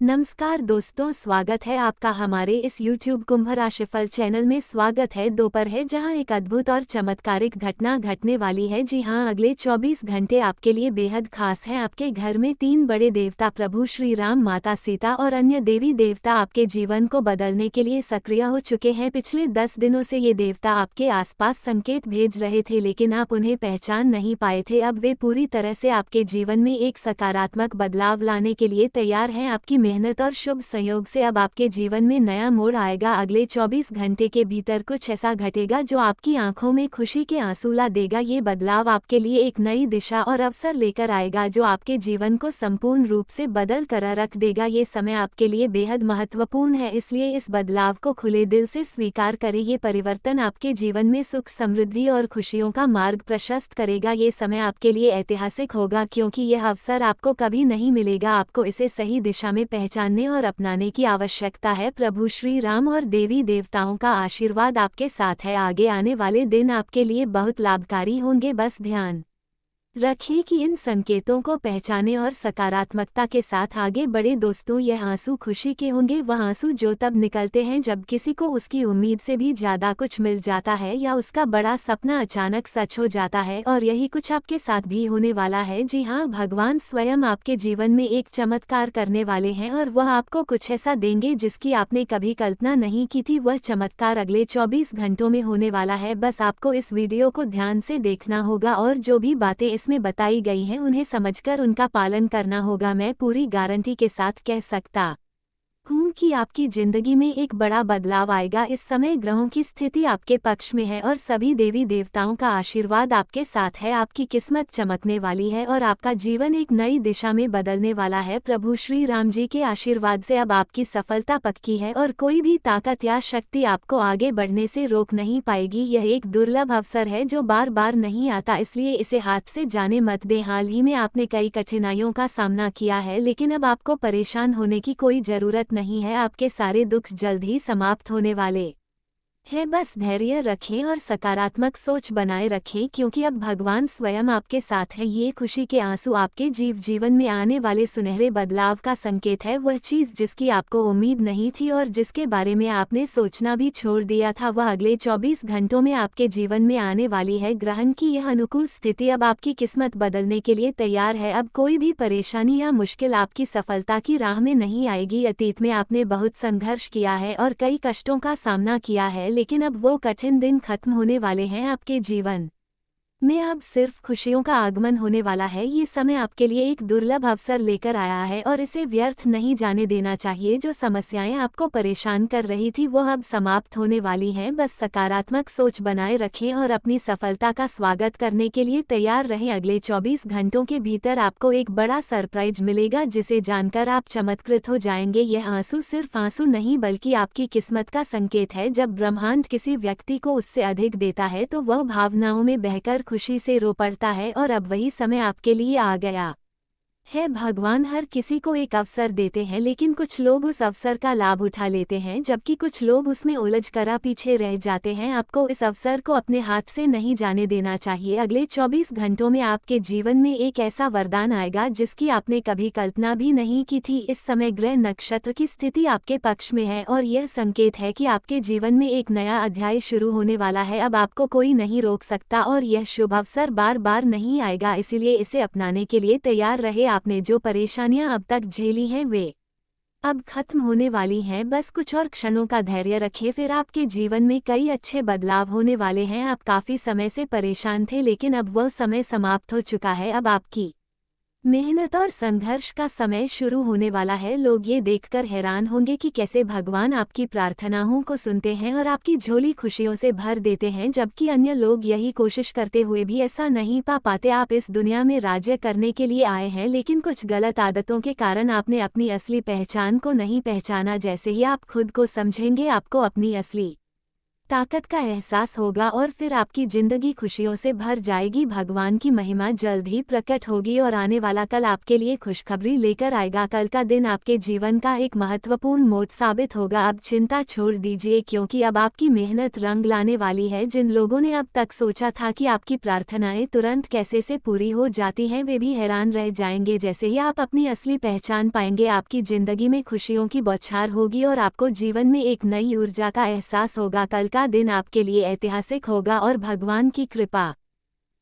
नमस्कार दोस्तों, स्वागत है आपका हमारे इस YouTube कुंभ राशिफल चैनल में। स्वागत है दोपहर है जहां एक अद्भुत और चमत्कारिक घटना घटने वाली है। जी हां, अगले 24 घंटे आपके लिए बेहद खास हैं। आपके घर में 3 बड़े देवता प्रभु श्री राम, माता सीता और अन्य देवी देवता आपके जीवन को बदलने के लिए सक्रिय हो चुके हैं। पिछले 10 दिनों से ये देवता आपके आसपास संकेत भेज रहे थे, लेकिन आप उन्हें पहचान नहीं पाए थे। अब वे पूरी तरह से आपके जीवन में एक सकारात्मक बदलाव लाने के लिए तैयार हैं। आपकी मेहनत और शुभ संयोग से अब आपके जीवन में नया मोड़ आएगा। अगले 24 घंटे के भीतर कुछ ऐसा घटेगा जो आपकी आंखों में खुशी के आंसू ला देगा। ये बदलाव आपके लिए एक नई दिशा और अवसर लेकर आएगा जो आपके जीवन को संपूर्ण रूप से बदल कर रख देगा। ये समय आपके लिए बेहद महत्वपूर्ण है, इसलिए इस बदलाव को खुले दिल से स्वीकार करें। ये परिवर्तन आपके जीवन में सुख, समृद्धि और खुशियों का मार्ग प्रशस्त करेगा। ये समय आपके लिए ऐतिहासिक होगा क्योंकि यह अवसर आपको कभी नहीं मिलेगा। आपको इसे सही दिशा में पहचानने और अपनाने की आवश्यकता है। प्रभु श्री राम और देवी देवताओं का आशीर्वाद आपके साथ है। आगे आने वाले दिन आपके लिए बहुत लाभकारी होंगे। बस ध्यान रखें कि इन संकेतों को पहचानें और सकारात्मकता के साथ आगे बढ़े। दोस्तों, यह आंसू खुशी के होंगे, वह आंसू जो तब निकलते हैं जब किसी को उसकी उम्मीद से भी ज्यादा कुछ मिल जाता है या उसका बड़ा सपना अचानक सच हो जाता है। और यही कुछ आपके साथ भी होने वाला है। जी हाँ, भगवान स्वयं आपके जीवन में एक चमत्कार करने वाले हैं और वह आपको कुछ ऐसा देंगे जिसकी आपने कभी कल्पना नहीं की थी। वह चमत्कार अगले 24 घंटों में होने वाला है। बस आपको इस वीडियो को ध्यान से देखना होगा और जो भी बातें इसमें बताई गई हैं उन्हें समझकर उनका पालन करना होगा। मैं पूरी गारंटी के साथ कह सकता हूँ कि आपकी जिंदगी में एक बड़ा बदलाव आएगा। इस समय ग्रहों की स्थिति आपके पक्ष में है और सभी देवी देवताओं का आशीर्वाद आपके साथ है। आपकी किस्मत चमकने वाली है और आपका जीवन एक नई दिशा में बदलने वाला है। प्रभु श्री राम जी के आशीर्वाद से अब आपकी सफलता पक्की है और कोई भी ताकत या शक्ति आपको आगे बढ़ने से रोक नहीं पाएगी। यह एक दुर्लभ अवसर है जो बार बार नहीं आता, इसलिए इसे हाथ से जाने मत दें। हाल ही में आपने कई कठिनाइयों का सामना किया है, लेकिन अब आपको परेशान होने की कोई जरूरत नहीं है। आपके सारे दुख जल्द ही समाप्त होने वाले है। बस धैर्य रखें और सकारात्मक सोच बनाए रखें क्योंकि अब भगवान स्वयं आपके साथ है। ये खुशी के आंसू आपके जीवन में आने वाले सुनहरे बदलाव का संकेत है। वह चीज़ जिसकी आपको उम्मीद नहीं थी और जिसके बारे में आपने सोचना भी छोड़ दिया था, वह अगले 24 घंटों में आपके जीवन में आने वाली है। ग्रहण की यह अनुकूल स्थिति अब आपकी किस्मत बदलने के लिए तैयार है। अब कोई भी परेशानी या मुश्किल आपकी सफलता की राह में नहीं आएगी। अतीत में आपने बहुत संघर्ष किया है और कई कष्टों का सामना किया है, लेकिन अब वो कठिन दिन खत्म होने वाले हैं। आपके जीवन में अब सिर्फ खुशियों का आगमन होने वाला है। ये समय आपके लिए एक दुर्लभ अवसर लेकर आया है और इसे व्यर्थ नहीं जाने देना चाहिए। जो समस्याएं आपको परेशान कर रही थी वो अब समाप्त होने वाली हैं। बस सकारात्मक सोच बनाए रखें और अपनी सफलता का स्वागत करने के लिए तैयार रहें। अगले 24 घंटों के भीतर आपको एक बड़ा सरप्राइज मिलेगा जिसे जानकर आप चमत्कृत हो जाएंगे। यह आंसू सिर्फ आंसू नहीं बल्कि आपकी किस्मत का संकेत है। जब ब्रह्मांड किसी व्यक्ति को उससे अधिक देता है तो वह भावनाओं में बहकर खुशी से रो पड़ता है और अब वही समय आपके लिए आ गया है। भगवान हर किसी को एक अवसर देते हैं, लेकिन कुछ लोग उस अवसर का लाभ उठा लेते हैं जबकि कुछ लोग उसमें उलझ कर पीछे रह जाते हैं। आपको इस अवसर को अपने हाथ से नहीं जाने देना चाहिए। अगले 24 घंटों में आपके जीवन में एक ऐसा वरदान आएगा जिसकी आपने कभी कल्पना भी नहीं की थी। इस समय ग्रह नक्षत्र की स्थिति आपके पक्ष में है और यह संकेत है कि आपके जीवन में एक नया अध्याय शुरू होने वाला है। अब आपको कोई नहीं रोक सकता और यह शुभ अवसर बार बार नहीं आएगा, इसीलिए इसे अपनाने के लिए तैयार रहे। आपने जो परेशानियां अब तक झेली हैं वे अब खत्म होने वाली हैं। बस कुछ और क्षणों का धैर्य रखें, फिर आपके जीवन में कई अच्छे बदलाव होने वाले हैं। आप काफी समय से परेशान थे, लेकिन अब वह समय समाप्त हो चुका है। अब आपकी मेहनत और संघर्ष का समय शुरू होने वाला है। लोग ये देखकर हैरान होंगे कि कैसे भगवान आपकी प्रार्थनाओं को सुनते हैं और आपकी झोली खुशियों से भर देते हैं, जबकि अन्य लोग यही कोशिश करते हुए भी ऐसा नहीं पा पाते। आप इस दुनिया में राज्य करने के लिए आए हैं, लेकिन कुछ गलत आदतों के कारण आपने अपनी असली पहचान को नहीं पहचाना। जैसे ही आप खुद को समझेंगे, आपको अपनी असली ताकत का एहसास होगा और फिर आपकी जिंदगी खुशियों से भर जाएगी। भगवान की महिमा जल्द ही प्रकट होगी और आने वाला कल आपके लिए खुशखबरी लेकर आएगा। कल का दिन आपके जीवन का एक महत्वपूर्ण मोड़ साबित होगा। अब चिंता छोड़ दीजिए क्योंकि अब आपकी मेहनत रंग लाने वाली है। जिन लोगों ने अब तक सोचा था कि आपकी प्रार्थनाएं तुरंत कैसे से पूरी हो जाती हैं, वे भी हैरान रह जाएंगे। जैसे ही आप अपनी असली पहचान पाएंगे, आपकी जिंदगी में खुशियों की बौछार होगी और आपको जीवन में एक नई ऊर्जा का एहसास होगा। कल का दिन आपके लिए ऐतिहासिक होगा और भगवान की कृपा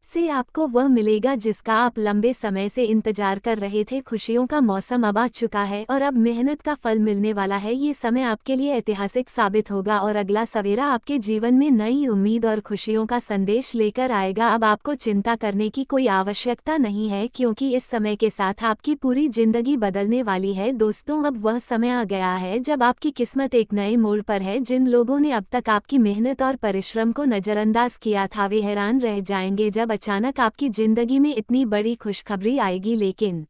से आपको वह मिलेगा जिसका आप लंबे समय से इंतजार कर रहे थे। खुशियों का मौसम अब आ चुका है और अब मेहनत का फल मिलने वाला है। ये समय आपके लिए ऐतिहासिक साबित होगा और अगला सवेरा आपके जीवन में नई उम्मीद और खुशियों का संदेश लेकर आएगा। अब आपको चिंता करने की कोई आवश्यकता नहीं है क्योंकि इस समय के साथ आपकी पूरी जिंदगी बदलने वाली है। दोस्तों, अब वह समय आ गया है जब आपकी किस्मत एक नए मोड़ पर है। जिन लोगों ने अब तक आपकी मेहनत और परिश्रम को नजरअंदाज किया था, वे हैरान रह जाएंगे जब अचानक आपकी जिंदगी में इतनी बड़ी खुशखबरी आएगी। लेकिन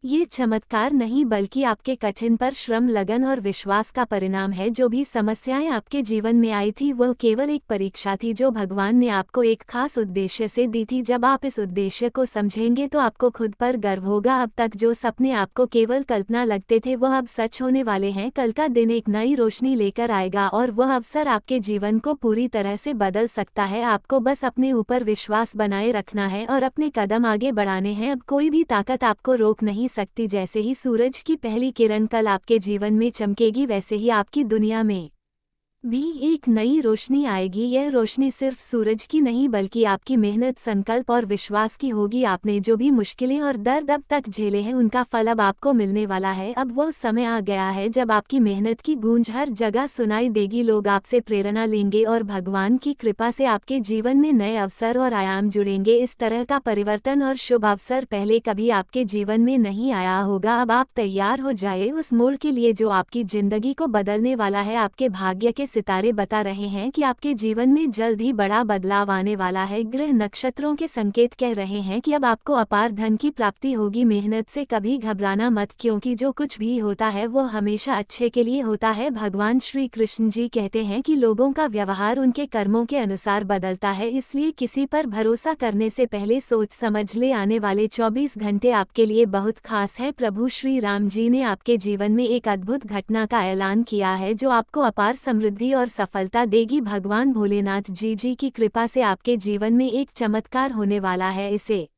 ये चमत्कार नहीं बल्कि आपके कठिन परिश्रम, लगन और विश्वास का परिणाम है। जो भी समस्याएं आपके जीवन में आई थी, वह केवल एक परीक्षा थी जो भगवान ने आपको एक खास उद्देश्य से दी थी। जब आप इस उद्देश्य को समझेंगे तो आपको खुद पर गर्व होगा। अब तक जो सपने आपको केवल कल्पना लगते थे, वह अब सच होने वाले हैं। कल का दिन एक नई रोशनी लेकर आएगा और वह अवसर आपके जीवन को पूरी तरह से बदल सकता है। आपको बस अपने ऊपर विश्वास बनाए रखना है और अपने कदम आगे बढ़ाने हैं। अब कोई भी ताकत आपको रोक नहीं सकती। जैसे ही सूरज की पहली किरण कल आपके जीवन में चमकेगी, वैसे ही आपकी दुनिया में भी एक नई रोशनी आएगी। यह रोशनी सिर्फ सूरज की नहीं बल्कि आपकी मेहनत, संकल्प और विश्वास की होगी। आपने जो भी मुश्किलें और दर्द अब तक झेले हैं, उनका फल अब आपको मिलने वाला है। अब वो समय आ गया है जब आपकी मेहनत की गूंज हर जगह सुनाई देगी। लोग आपसे प्रेरणा लेंगे और भगवान की कृपा से आपके जीवन में नए अवसर और आयाम जुड़ेंगे। इस तरह का परिवर्तन और शुभ अवसर पहले कभी आपके जीवन में नहीं आया होगा। अब आप तैयार हो जाए उस मोड़ के लिए जो आपकी जिंदगी को बदलने वाला है। आपके भाग्य के सितारे बता रहे हैं कि आपके जीवन में जल्द ही बड़ा बदलाव आने वाला है। ग्रह नक्षत्रों के संकेत कह रहे हैं कि अब आपको अपार धन की प्राप्ति होगी। मेहनत से कभी घबराना मत क्योंकि जो कुछ भी होता है वो हमेशा अच्छे के लिए होता है। भगवान श्री कृष्ण जी कहते हैं कि लोगों का व्यवहार उनके कर्मों के अनुसार बदलता है, इसलिए किसी पर भरोसा करने से पहले सोच समझ ले। आने वाले 24 घंटे आपके लिए बहुत खास है। प्रभु श्री राम जी ने आपके जीवन में एक अद्भुत घटना का ऐलान किया है जो आपको अपार समृद्धि और सफलता देगी। भगवान भोलेनाथ जी की कृपा से आपके जीवन में एक चमत्कार होने वाला है। इसे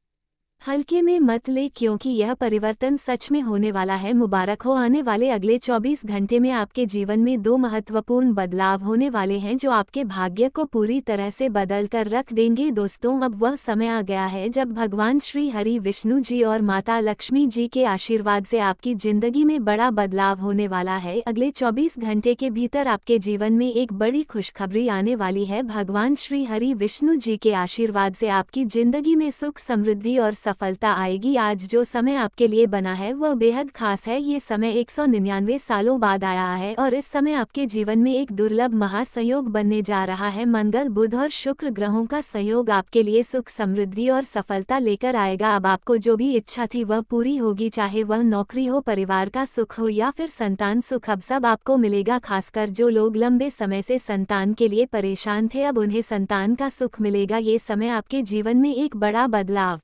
हल्के में मत ले क्योंकि यह परिवर्तन सच में होने वाला है। मुबारक हो। आने वाले अगले 24 घंटे में आपके जीवन में 2 महत्वपूर्ण बदलाव होने वाले हैं जो आपके भाग्य को पूरी तरह से बदल कर रख देंगे। दोस्तों, अब वह समय आ गया है जब भगवान श्री हरि विष्णु जी और माता लक्ष्मी जी के आशीर्वाद से आपकी जिंदगी में बड़ा बदलाव होने वाला है। अगले 24 घंटे के भीतर आपके जीवन में एक बड़ी खुशखबरी आने वाली है। भगवान श्री हरि विष्णु जी के आशीर्वाद से आपकी जिंदगी में सुख, समृद्धि और सफलता आएगी। आज जो समय आपके लिए बना है वह बेहद खास है। ये समय 199 सालों बाद आया है और इस समय आपके जीवन में एक दुर्लभ महासंयोग बनने जा रहा है। मंगल, बुध और शुक्र ग्रहों का संयोग आपके लिए सुख, समृद्धि और सफलता लेकर आएगा। अब आपको जो भी इच्छा थी वह पूरी होगी, चाहे वह नौकरी हो, परिवार का सुख हो या फिर संतान सुख। अब सब आपको मिलेगा। खासकर जो लोग लंबे समय से संतान के लिए परेशान थे, अब उन्हें संतान का सुख मिलेगा। ये समय आपके जीवन में एक बड़ा बदलाव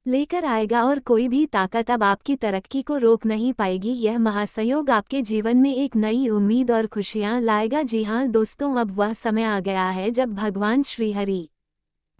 लेकर आएगा और कोई भी ताकत अब आपकी तरक्की को रोक नहीं पाएगी। यह महासंयोग आपके जीवन में एक नई उम्मीद और खुशियां लाएगा। जी हाँ दोस्तों, अब वह समय आ गया है जब भगवान श्री हरि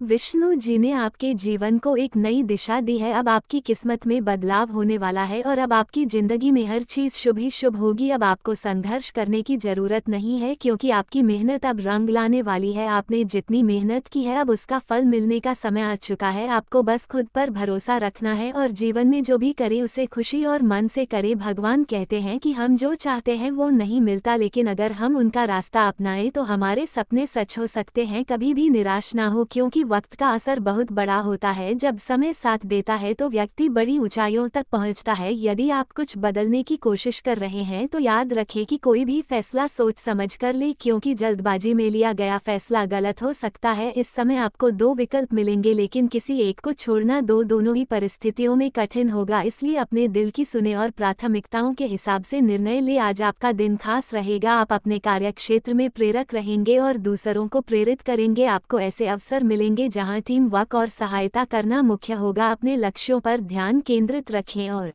विष्णु जी ने आपके जीवन को एक नई दिशा दी है। अब आपकी किस्मत में बदलाव होने वाला है और अब आपकी जिंदगी में हर चीज शुभ ही शुभ होगी। अब आपको संघर्ष करने की जरूरत नहीं है क्योंकि आपकी मेहनत अब रंग लाने वाली है। आपने जितनी मेहनत की है, अब उसका फल मिलने का समय आ चुका है। आपको बस खुद पर भरोसा रखना है और जीवन में जो भी करे उसे खुशी और मन से करे। भगवान कहते हैं कि हम जो चाहते हैं वो नहीं मिलता, लेकिन अगर हम उनका रास्ता अपनाएं तो हमारे सपने सच हो सकते हैं। कभी भी निराश ना हो क्योंकि वक्त का असर बहुत बड़ा होता है। जब समय साथ देता है तो व्यक्ति बड़ी ऊंचाइयों तक पहुंचता है। यदि आप कुछ बदलने की कोशिश कर रहे हैं तो याद रखें कि कोई भी फैसला सोच समझ कर ले, क्योंकि जल्दबाजी में लिया गया फैसला गलत हो सकता है। इस समय आपको दो विकल्प मिलेंगे, लेकिन किसी एक को छोड़ना दोनों ही परिस्थितियों में कठिन होगा। इसलिए अपने दिल की सुने और प्राथमिकताओं के हिसाब से निर्णय ले। आज आपका दिन खास रहेगा। आप अपने कार्यक्षेत्र में प्रेरक रहेंगे और दूसरों को प्रेरित करेंगे। आपको ऐसे अवसर मिलेंगे जहां टीम वर्क और सहायता करना मुख्य होगा। अपने लक्ष्यों पर ध्यान केंद्रित रखें और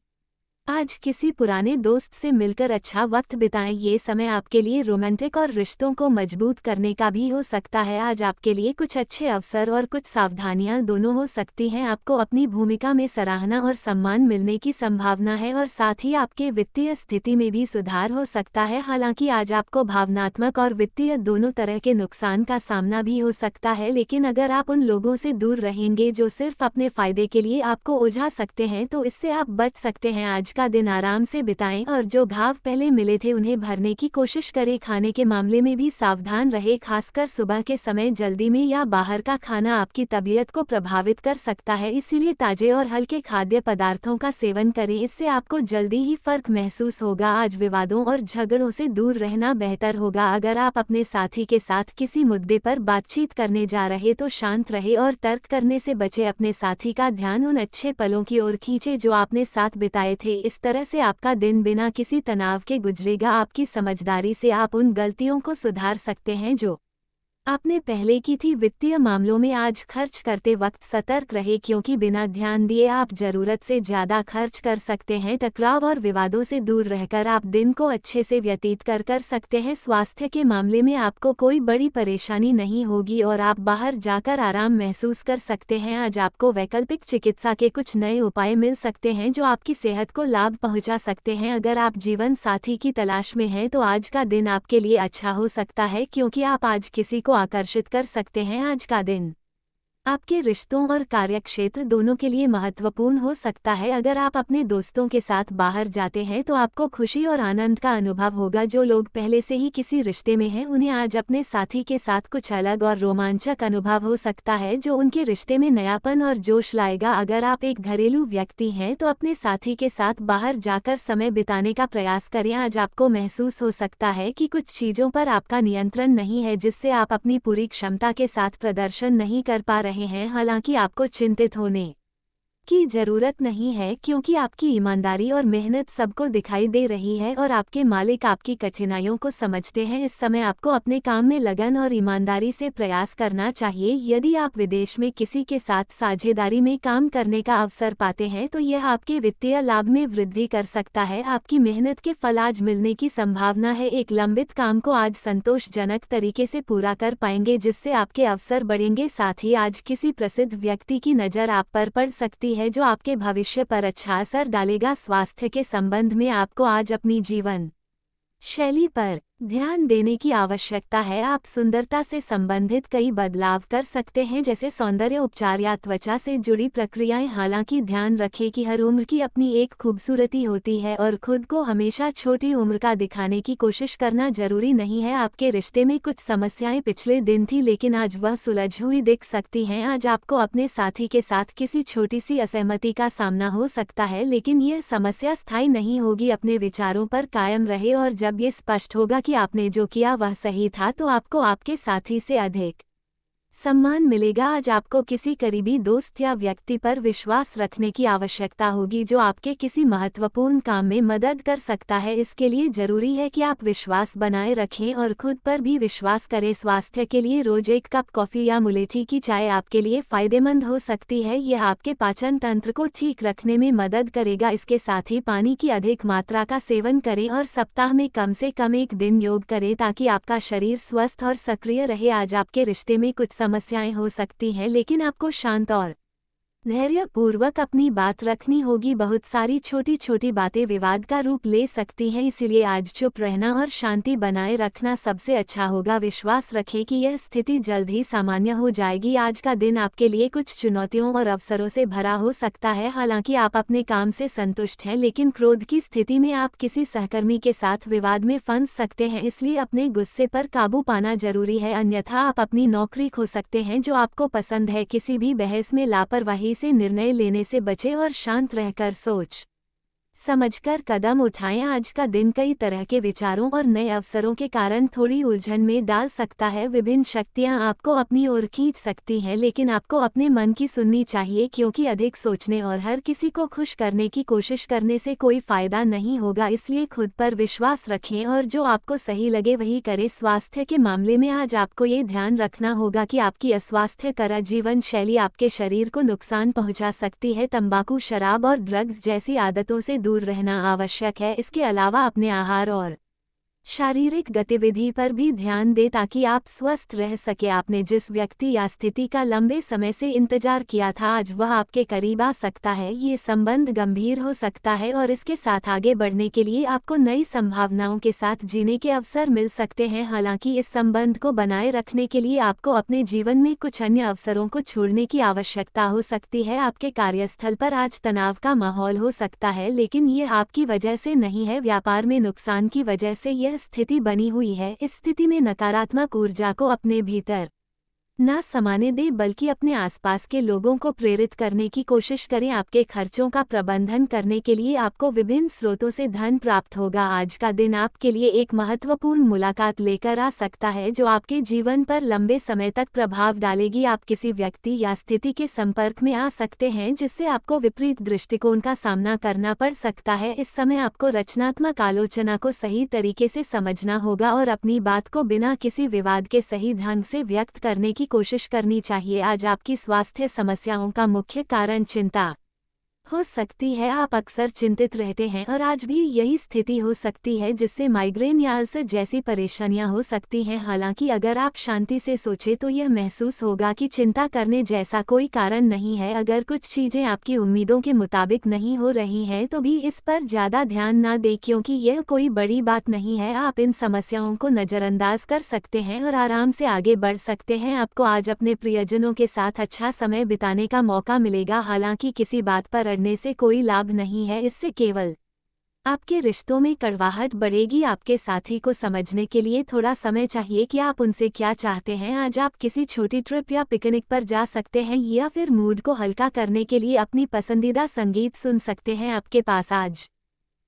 आज किसी पुराने दोस्त से मिलकर अच्छा वक्त बिताएं। ये समय आपके लिए रोमांटिक और रिश्तों को मजबूत करने का भी हो सकता है। आज आपके लिए कुछ अच्छे अवसर और कुछ सावधानियां दोनों हो सकती हैं। आपको अपनी भूमिका में सराहना और सम्मान मिलने की संभावना है और साथ ही आपके वित्तीय स्थिति में भी सुधार हो सकता है। हालांकि आज आपको भावनात्मक और वित्तीय दोनों तरह के नुकसान का सामना भी हो सकता है, लेकिन अगर आप उन लोगों से दूर रहेंगे जो सिर्फ अपने फायदे के लिए आपको उलझा सकते हैं तो इससे आप बच सकते हैं। आज का दिन आराम से बिताएं और जो घाव पहले मिले थे उन्हें भरने की कोशिश करें। खाने के मामले में भी सावधान रहे, खासकर सुबह के समय जल्दी में या बाहर का खाना आपकी तबीयत को प्रभावित कर सकता है। इसीलिए ताजे और हल्के खाद्य पदार्थों का सेवन करें, इससे आपको जल्दी ही फर्क महसूस होगा। आज विवादों और झगड़ों से दूर रहना बेहतर होगा। अगर आप अपने साथी के साथ किसी मुद्दे पर बातचीत करने जा रहे तो शांत रहे और तर्क करने से बचे। अपने साथी का ध्यान उन अच्छे पलों की ओर खींचे जो आपने साथ बिताए थे। इस तरह से आपका दिन बिना किसी तनाव के गुजरेगा। आपकी समझदारी से आप उन गलतियों को सुधार सकते हैं जो आपने पहले की थी। वित्तीय मामलों में आज खर्च करते वक्त सतर्क रहे, क्योंकि बिना ध्यान दिए आप जरूरत से ज्यादा खर्च कर सकते हैं। टकराव और विवादों से दूर रहकर आप दिन को अच्छे से व्यतीत कर सकते हैं। स्वास्थ्य के मामले में आपको कोई बड़ी परेशानी नहीं होगी और आप बाहर जाकर आराम महसूस कर सकते हैं। आज आपको वैकल्पिक चिकित्सा के कुछ नए उपाय मिल सकते हैं जो आपकी सेहत को लाभ पहुंचा सकते हैं। अगर आप जीवन साथी की तलाश में हैं तो आज का दिन आपके लिए अच्छा हो सकता है, क्योंकि आप आज किसी को आकर्षित कर सकते हैं। आज का दिन आपके रिश्तों और कार्यक्षेत्र दोनों के लिए महत्वपूर्ण हो सकता है। अगर आप अपने दोस्तों के साथ बाहर जाते हैं तो आपको खुशी और आनंद का अनुभव होगा। जो लोग पहले से ही किसी रिश्ते में हैं उन्हें आज अपने साथी के साथ कुछ अलग और रोमांचक अनुभव हो सकता है जो उनके रिश्ते में नयापन और जोश लाएगा। अगर आप एक घरेलू व्यक्ति हैं तो अपने साथी के साथ बाहर जाकर समय बिताने का प्रयास करें। आज आपको महसूस हो सकता है कि कुछ चीज़ों पर आपका नियंत्रण नहीं है, जिससे आप अपनी पूरी क्षमता के साथ प्रदर्शन नहीं कर पा रहे हैं। हालांकि आपको चिंतित होने की जरूरत नहीं है, क्योंकि आपकी ईमानदारी और मेहनत सबको दिखाई दे रही है और आपके मालिक आपकी कठिनाइयों को समझते हैं। इस समय आपको अपने काम में लगन और ईमानदारी से प्रयास करना चाहिए। यदि आप विदेश में किसी के साथ साझेदारी में काम करने का अवसर पाते हैं तो यह आपके वित्तीय लाभ में वृद्धि कर सकता है। आपकी मेहनत के फल आज मिलने की संभावना है। एक लंबित काम को आज संतोषजनक तरीके से पूरा कर पाएंगे, जिससे आपके अवसर बढ़ेंगे। साथ ही आज किसी प्रसिद्ध व्यक्ति की नज़र आप पर पड़ सकती है जो आपके भविष्य पर अच्छा असर डालेगा। स्वास्थ्य के संबंध में आपको आज अपनी जीवन शैली पर ध्यान देने की आवश्यकता है। आप सुंदरता से संबंधित कई बदलाव कर सकते हैं, जैसे सौंदर्य उपचार या त्वचा से जुड़ी प्रक्रियाएं। हालांकि ध्यान रखें कि हर उम्र की अपनी एक खूबसूरती होती है और खुद को हमेशा छोटी उम्र का दिखाने की कोशिश करना जरूरी नहीं है। आपके रिश्ते में कुछ समस्याएं पिछले दिन थी, लेकिन आज वह सुलझ हुई दिख सकती हैं। आज आपको अपने साथी के साथ किसी छोटी सी असहमति का सामना हो सकता है, लेकिन यह समस्या स्थायी नहीं होगी। अपने विचारों पर कायम रहे और जब ये स्पष्ट होगा कि आपने जो किया वह सही था तो आपको आपके साथी से अधिक सम्मान मिलेगा। आज आपको किसी करीबी दोस्त या व्यक्ति पर विश्वास रखने की आवश्यकता होगी जो आपके किसी महत्वपूर्ण काम में मदद कर सकता है। इसके लिए जरूरी है कि आप विश्वास बनाए रखें और खुद पर भी विश्वास करें। स्वास्थ्य के लिए रोज एक कप कॉफी या मुलेठी की चाय आपके लिए फायदेमंद हो सकती है। यह आपके पाचन तंत्र को ठीक रखने में मदद करेगा। इसके साथ ही पानी की अधिक मात्रा का सेवन करें और सप्ताह में कम से कम एक दिन योग करें ताकि आपका शरीर स्वस्थ और सक्रिय रहे। आज आपके रिश्ते में कुछ समस्याएं हो सकती हैं, लेकिन आपको शांत और धैर्यपूर्वक अपनी बात रखनी होगी। बहुत सारी छोटी छोटी बातें विवाद का रूप ले सकती हैं, इसीलिए आज चुप रहना और शांति बनाए रखना सबसे अच्छा होगा। विश्वास रखें कि यह स्थिति जल्द ही सामान्य हो जाएगी। आज का दिन आपके लिए कुछ चुनौतियों और अवसरों से भरा हो सकता है। हालांकि आप अपने काम से संतुष्ट हैं, लेकिन क्रोध की स्थिति में आप किसी सहकर्मी के साथ विवाद में फंस सकते हैं, इसलिए अपने गुस्से पर काबू पाना जरूरी है, अन्यथा आप अपनी नौकरी खो सकते हैं जो आपको पसंद है। किसी भी बहस में लापरवाही से निर्णय लेने से बचें और शांत रहकर सोच समझकर कदम उठाएं। आज का दिन कई तरह के विचारों और नए अवसरों के कारण थोड़ी उलझन में डाल सकता है। विभिन्न शक्तियां आपको अपनी ओर खींच सकती हैं, लेकिन आपको अपने मन की सुननी चाहिए, क्योंकि अधिक सोचने और हर किसी को खुश करने की कोशिश करने से कोई फायदा नहीं होगा। इसलिए खुद पर विश्वास रखें और जो आपको सही लगे वही करें। स्वास्थ्य के मामले में आज आपको ये ध्यान रखना होगा कि आपकी अस्वास्थ्यकर जीवन शैली आपके शरीर को नुकसान पहुंचा सकती है। तंबाकू, शराब और ड्रग्स जैसी आदतों से दूर रहना आवश्यक है। इसके अलावा अपने आहार और शारीरिक गतिविधि पर भी ध्यान दें ताकि आप स्वस्थ रह सके। आपने जिस व्यक्ति या स्थिति का लंबे समय से इंतजार किया था, आज वह आपके करीब आ सकता है। ये संबंध गंभीर हो सकता है और इसके साथ आगे बढ़ने के लिए आपको नई संभावनाओं के साथ जीने के अवसर मिल सकते हैं। हालांकि इस संबंध को बनाए रखने के लिए आपको अपने जीवन में कुछ अन्य अवसरों को छोड़ने की आवश्यकता हो सकती है। आपके कार्यस्थल पर आज तनाव का माहौल हो सकता है, लेकिन ये आपकी वजह से नहीं है। व्यापार में नुकसान की वजह से यह स्थिति बनी हुई है। इस स्थिति में नकारात्मक ऊर्जा को अपने भीतर न समाने दें, बल्कि अपने आसपास के लोगों को प्रेरित करने की कोशिश करें। आपके खर्चों का प्रबंधन करने के लिए आपको विभिन्न स्रोतों से धन प्राप्त होगा। आज का दिन आपके लिए एक महत्वपूर्ण मुलाकात लेकर आ सकता है जो आपके जीवन पर लंबे समय तक प्रभाव डालेगी। आप किसी व्यक्ति या स्थिति के संपर्क में आ सकते हैं जिससे आपको विपरीत दृष्टिकोण का सामना करना पड़ सकता है। इस समय आपको रचनात्मक आलोचना को सही तरीके से समझना होगा और अपनी बात को बिना किसी विवाद के सही ढंग से व्यक्त करने की कोशिश करनी चाहिए। आज आपकी स्वास्थ्य समस्याओं का मुख्य कारण चिंता हो सकती है। आप अक्सर चिंतित रहते हैं और आज भी यही स्थिति हो सकती है, जिससे माइग्रेन या अल्सर जैसी परेशानियां हो सकती हैं। हालांकि अगर आप शांति से सोचें तो यह महसूस होगा कि चिंता करने जैसा कोई कारण नहीं है। अगर कुछ चीजें आपकी उम्मीदों के मुताबिक नहीं हो रही हैं तो भी इस पर ज्यादा ध्यान ना दें, क्योंकि यह कोई बड़ी बात नहीं है। आप इन समस्याओं को नजरअंदाज कर सकते हैं और आराम से आगे बढ़ सकते हैं। आपको आज अपने प्रियजनों के साथ अच्छा समय बिताने का मौका मिलेगा। हालांकि किसी बात पर अड़ने से कोई लाभ नहीं है, इससे केवल आपके रिश्तों में कड़वाहट बढ़ेगी। आपके साथी को समझने के लिए थोड़ा समय चाहिए कि आप उनसे क्या चाहते हैं। आज आप किसी छोटी ट्रिप या पिकनिक पर जा सकते हैं या फिर मूड को हल्का करने के लिए अपनी पसंदीदा संगीत सुन सकते हैं। आपके पास आज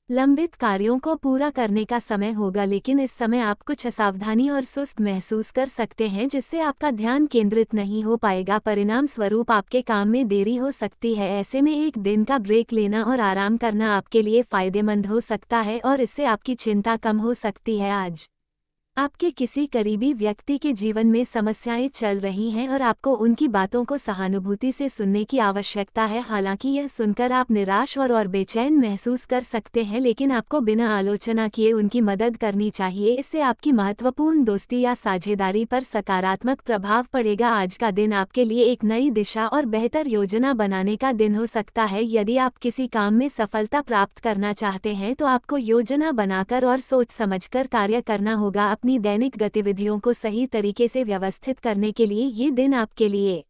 लंबित कार्यों को पूरा करने का समय होगा, लेकिन इस समय आप कुछ असावधानी और सुस्त महसूस कर सकते हैं जिससे आपका ध्यान केंद्रित नहीं हो पाएगा। परिणाम स्वरूप आपके काम में देरी हो सकती है। ऐसे में एक दिन का ब्रेक लेना और आराम करना आपके लिए फायदेमंद हो सकता है और इससे आपकी चिंता कम हो सकती है। आज आपके किसी करीबी व्यक्ति के जीवन में समस्याएं चल रही हैं और आपको उनकी बातों को सहानुभूति से सुनने की आवश्यकता है। हालांकि यह सुनकर आप निराश और बेचैन महसूस कर सकते हैं, लेकिन आपको बिना आलोचना किए उनकी मदद करनी चाहिए। इससे आपकी महत्वपूर्ण दोस्ती या साझेदारी पर सकारात्मक प्रभाव पड़ेगा। आज का दिन आपके लिए एक नई दिशा और बेहतर योजना बनाने का दिन हो सकता है। यदि आप किसी काम में सफलता प्राप्त करना चाहते हैं तो आपको योजना बनाकर और सोच समझकर कार्य करना होगा। अपनी दैनिक गतिविधियों को सही तरीके से व्यवस्थित करने के लिए ये दिन आपके लिए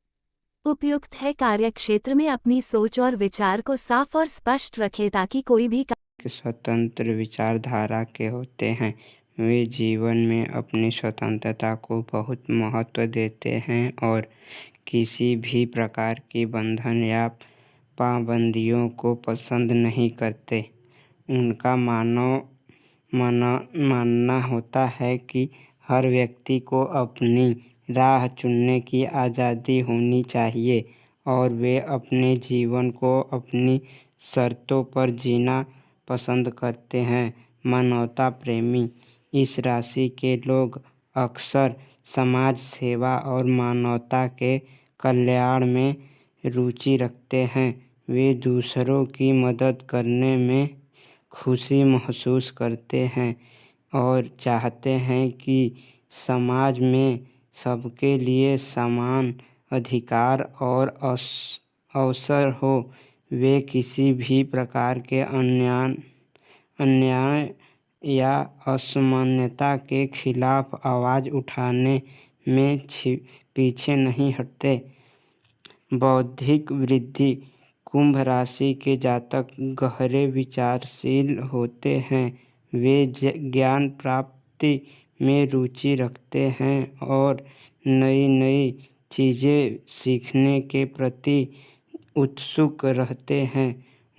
उपयुक्त है। कार्यक्षेत्र में अपनी सोच और विचार को साफ और स्पष्ट रखें ताकि कोई भी स्वतंत्र विचारधारा के होते हैं। वे जीवन में अपनी स्वतंत्रता को बहुत महत्व देते हैं और किसी भी प्रकार की बंधन या पाबंदियों को पसंद नहीं करते। उनका मानना होता है कि हर व्यक्ति को अपनी राह चुनने की आज़ादी होनी चाहिए और वे अपने जीवन को अपनी शर्तों पर जीना पसंद करते हैं। मानवता प्रेमी इस राशि के लोग अक्सर समाज सेवा और मानवता के कल्याण में रुचि रखते हैं। वे दूसरों की मदद करने में खुशी महसूस करते हैं और चाहते हैं कि समाज में सबके लिए समान अधिकार और अवसर हो, वे किसी भी प्रकार के अन्याय या असमानता के खिलाफ आवाज़ उठाने में पीछे नहीं हटते। बौद्धिक वृद्धि। कुंभ राशि के जातक गहरे विचारशील होते हैं। वे ज्ञान प्राप्ति में रुचि रखते हैं और नई नई चीज़ें सीखने के प्रति उत्सुक रहते हैं।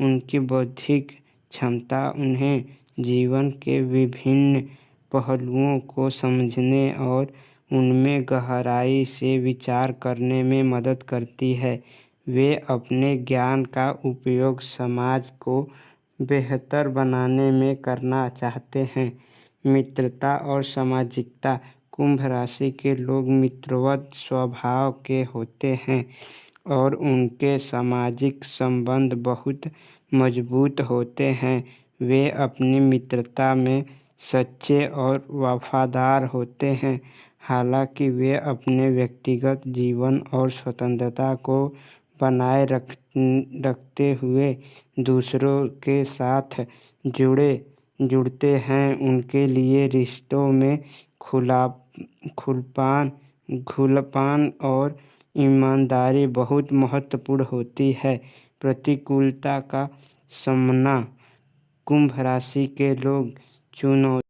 उनकी बौद्धिक क्षमता उन्हें जीवन के विभिन्न पहलुओं को समझने और उनमें गहराई से विचार करने में मदद करती है। वे अपने ज्ञान का उपयोग समाज को बेहतर बनाने में करना चाहते हैं। मित्रता और सामाजिकता। कुंभ राशि के लोग मित्रवत स्वभाव के होते हैं और उनके सामाजिक संबंध बहुत मजबूत होते हैं। वे अपनी मित्रता में सच्चे और वफादार होते हैं। हालांकि वे अपने व्यक्तिगत जीवन और स्वतंत्रता को बनाए रखते हुए दूसरों के साथ जुड़ते हैं। उनके लिए रिश्तों में खुलापन और ईमानदारी बहुत महत्वपूर्ण होती है। प्रतिकूलता का सामना। कुंभ राशि के लोग चुनौती